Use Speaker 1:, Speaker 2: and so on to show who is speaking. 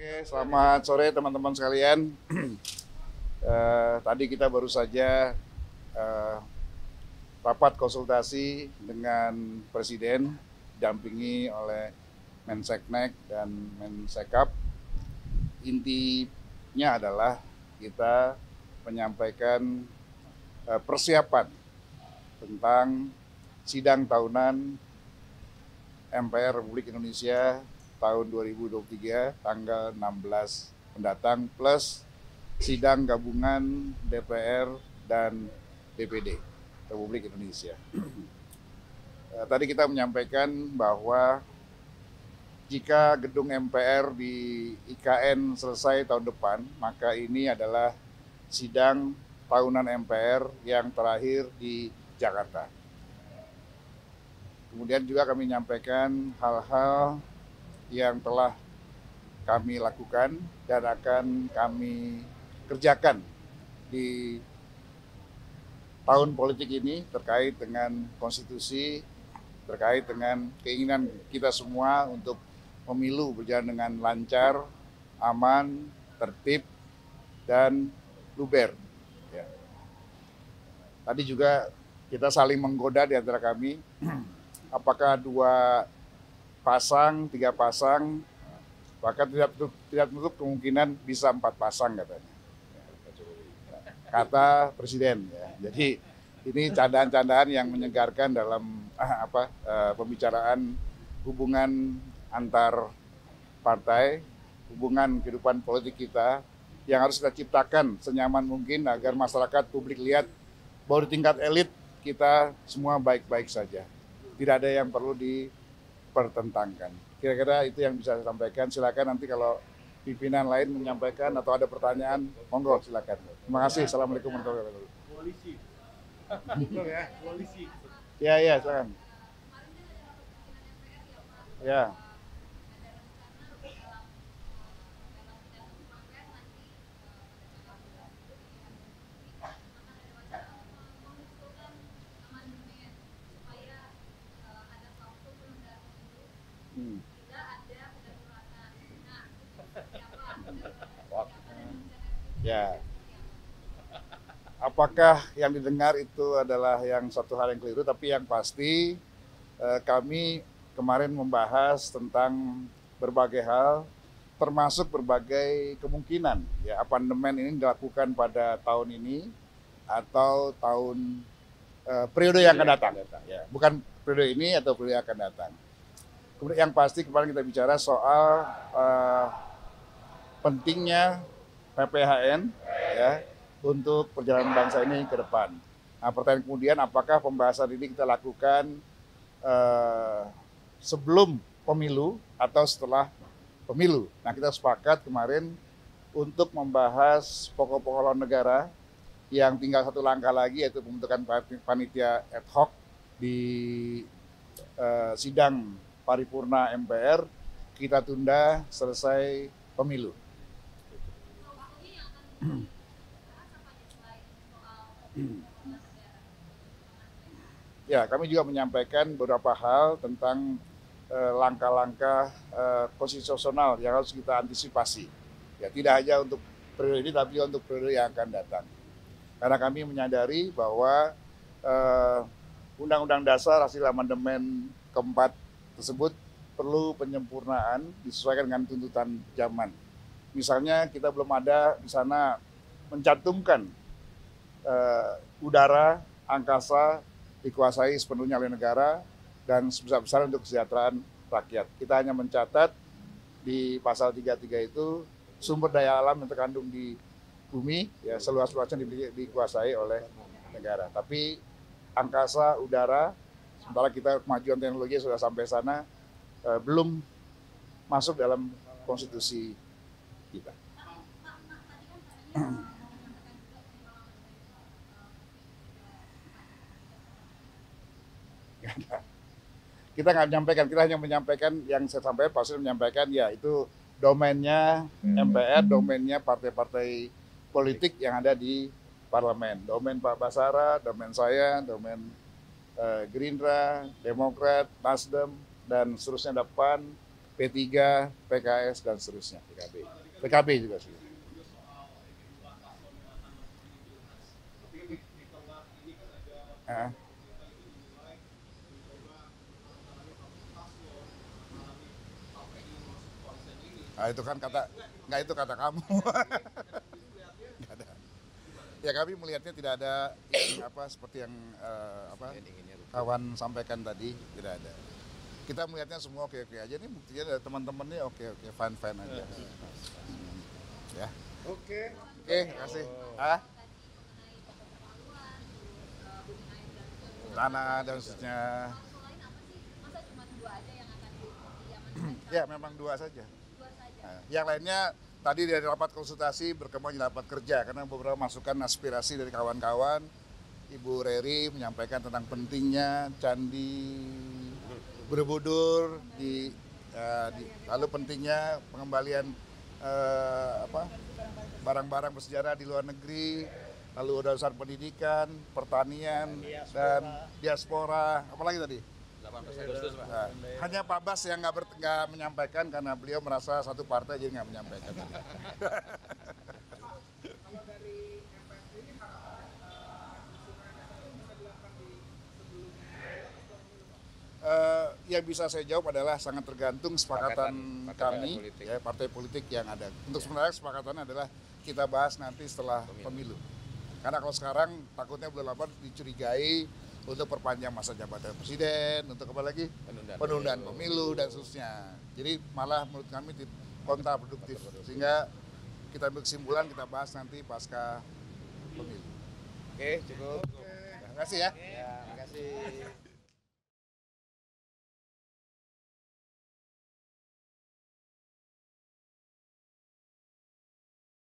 Speaker 1: Oke, selamat sore teman-teman sekalian. Tadi kita baru saja eh, rapat konsultasi dengan Presiden, didampingi oleh Menseknek dan Mensekap. Intinya adalah kita menyampaikan persiapan tentang sidang tahunan MPR Republik Indonesia tahun 2023 tanggal 16 mendatang plus sidang gabungan DPR dan DPD Republik Indonesia. Tadi kita menyampaikan bahwa jika gedung MPR di IKN selesai tahun depan, maka ini adalah sidang tahunan MPR yang terakhir di Jakarta. Kemudian juga kami menyampaikan hal-hal yang telah kami lakukan dan akan kami kerjakan di tahun politik ini terkait dengan konstitusi, terkait dengan keinginan kita semua untuk pemilu berjalan dengan lancar, aman, tertib, dan luber. Ya. Tadi juga kita saling menggoda di antara kami, apakah 2 pasang, 3 pasang, bahkan tidak menutup kemungkinan bisa 4 pasang katanya. Kata Presiden. Ya. Jadi ini candaan-candaan yang menyegarkan dalam pembicaraan hubungan antar partai, hubungan kehidupan politik kita yang harus kita ciptakan senyaman mungkin agar masyarakat publik lihat bahwa di tingkat elit kita semua baik-baik saja. Tidak ada yang perlu dipertentangkan. Kira-kira itu yang bisa saya sampaikan. Silakan nanti kalau pimpinan lain menyampaikan atau ada pertanyaan, monggo silakan. Terima kasih. Assalamualaikum warahmatullahi wabarakatuh.
Speaker 2: Koalisi. Betul ya, koalisi.
Speaker 1: Ya, silakan. Ya. Hmm. Ya. Apakah yang didengar itu adalah yang satu hal yang keliru, tapi yang pasti kami kemarin membahas tentang berbagai hal, termasuk berbagai kemungkinan. Ya, amandemen ini dilakukan pada tahun ini atau tahun periode yang akan datang. Ya, bukan periode ini atau periode yang akan datang. Kemudian yang pasti kemarin kita bicara soal pentingnya PPHN ya untuk perjalanan bangsa ini ke depan. Nah, pertanyaan kemudian apakah pembahasan ini kita lakukan sebelum pemilu atau setelah pemilu. Nah, kita sepakat kemarin untuk membahas pokok-pokok haluan negara yang tinggal satu langkah lagi yaitu pembentukan panitia ad hoc di sidang paripurna MPR kita tunda selesai pemilu. Ya, kami juga menyampaikan beberapa hal tentang langkah-langkah konstitusional yang harus kita antisipasi. Ya, tidak hanya untuk periode ini, tapi untuk periode yang akan datang. Karena kami menyadari bahwa Undang-Undang Dasar hasil amandemen keempat tersebut perlu penyempurnaan disesuaikan dengan tuntutan zaman. Misalnya kita belum ada di sana mencantumkan udara, angkasa dikuasai sepenuhnya oleh negara dan sebesar-besar untuk kesejahteraan rakyat. Kita hanya mencatat di pasal 33 itu sumber daya alam yang terkandung di bumi ya seluas-luasnya dikuasai oleh negara. Tapi angkasa, udara, sementara kita kemajuan teknologi sudah sampai sana belum masuk dalam konstitusi kita. Kita nggak menyampaikan, kita hanya menyampaikan yang saya sampaikan, Pak Presiden menyampaikan ya itu domainnya MPR, domainnya partai-partai politik yang ada di parlemen. Domain Pak Basara, domain saya, domain Gerindra, Demokrat, Nasdem, dan seterusnya depan P3, PKS, dan seterusnya. PKB juga sih. Nah, itu kan nggak itu kata kamu. Nggak ada. Ya kami melihatnya tidak ada yang seperti yang kawan sampaikan tadi, tidak ada. Kita melihatnya semua oke-oke aja, nih buktinya ada teman-teman nih oke-oke, fine-fine aja. Ya. Oke, terima kasih. Tanah dan seterusnya. Ya memang 2 saja. Nah, yang lainnya tadi dari rapat konsultasi berkembang jadi rapat kerja karena beberapa masukan aspirasi dari kawan-kawan. Ibu Reri menyampaikan tentang pentingnya Candi Borobudur lalu pentingnya pengembalian barang-barang bersejarah di luar negeri, lalu ada urusan pendidikan, pertanian, dan diaspora, apalagi tadi? 18 Agustus, Pak. Nah, hanya Pak Bas yang nggak menyampaikan karena beliau merasa satu partai jadi nggak menyampaikan. Yang bisa saya jawab adalah sangat tergantung kesepakatan kami, partai politik yang ada. Untuk sementara kesepakatannya adalah kita bahas nanti setelah pemilu. Karena kalau sekarang takutnya bulan 8 dicurigai untuk perpanjang masa jabatan presiden, untuk apa lagi? Penundaan pemilu dan seterusnya. Jadi malah menurut kami kontraproduktif. Sehingga kita ambil kesimpulan, kita bahas nanti pasca pemilu. Oke, cukup. Terima kasih ya. Terima kasih.